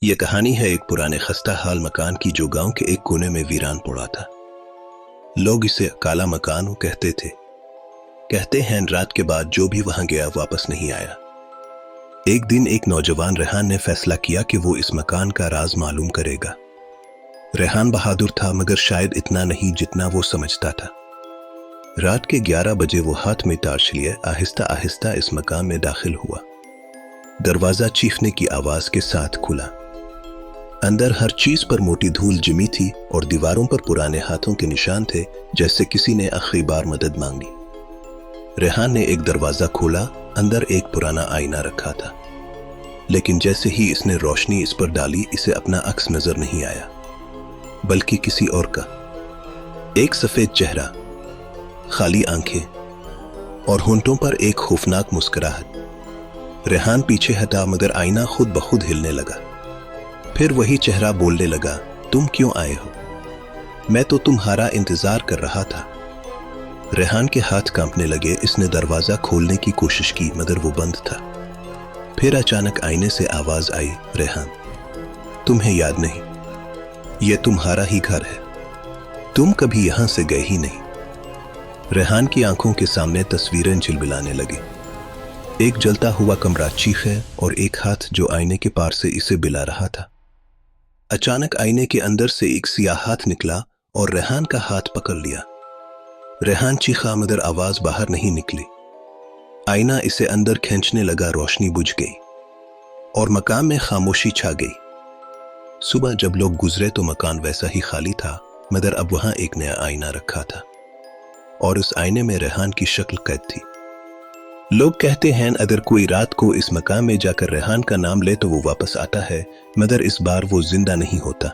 ये कहानी है एक पुराने खस्ता हाल मकान की जो गांव के एक कोने में वीरान पड़ा था। लोग इसे काला मकान कहते थे। कहते हैं रात के बाद जो भी वहां गया वापस नहीं आया। एक दिन एक नौजवान रेहान ने फैसला किया कि वो इस मकान का राज मालूम करेगा। रेहान बहादुर था मगर शायद इतना नहीं जितना वो समझता था। रात के 11 बजे वो हाथ में टार्च लिए आहिस्ता आहिस्ता इस मकान में दाखिल हुआ। दरवाजा चीखने की आवाज के साथ खुला। अंदर हर चीज पर मोटी धूल जमी थी और दीवारों पर पुराने हाथों के निशान थे, जैसे किसी ने आखिरी बार मदद मांगी। रेहान ने एक दरवाजा खोला। अंदर एक पुराना आईना रखा था, लेकिन जैसे ही इसने रोशनी इस पर डाली इसे अपना अक्स नजर नहीं आया, बल्कि किसी और का। एक सफेद चेहरा, खाली आंखें और होंठों पर एक खौफनाक मुस्कुराहट। रेहान पीछे हटा मगर आईना खुद ब खुद हिलने लगा। फिर वही चेहरा बोलने लगा, तुम क्यों आए हो? मैं तो तुम्हारा इंतजार कर रहा था। रेहान के हाथ कांपने लगे। इसने दरवाजा खोलने की कोशिश की मगर वो बंद था। फिर अचानक आईने से आवाज आई, रेहान, तुम्हें याद नहीं? यह तुम्हारा ही घर है। तुम कभी यहां से गए ही नहीं। रेहान की आंखों के सामने तस्वीरें झिलमिलाने लगी। एक जलता हुआ कमरा चीखे और एक हाथ जो आईने के पार से इसे बिला रहा था। अचानक आईने के अंदर से एक सियाह हाथ निकला और रेहान का हाथ पकड़ लिया। रेहान चीखा मगर आवाज बाहर नहीं निकली। आईना इसे अंदर खींचने लगा। रोशनी बुझ गई और मकान में खामोशी छा गई। सुबह जब लोग गुजरे तो मकान वैसा ही खाली था, मगर अब वहां एक नया आईना रखा था और उस आईने में रेहान की शक्ल कैद थी। लोग कहते हैं अगर कोई रात को इस मकान में जाकर रेहान का नाम ले तो वो वापस आता है, मगर इस बार वो जिंदा नहीं होता।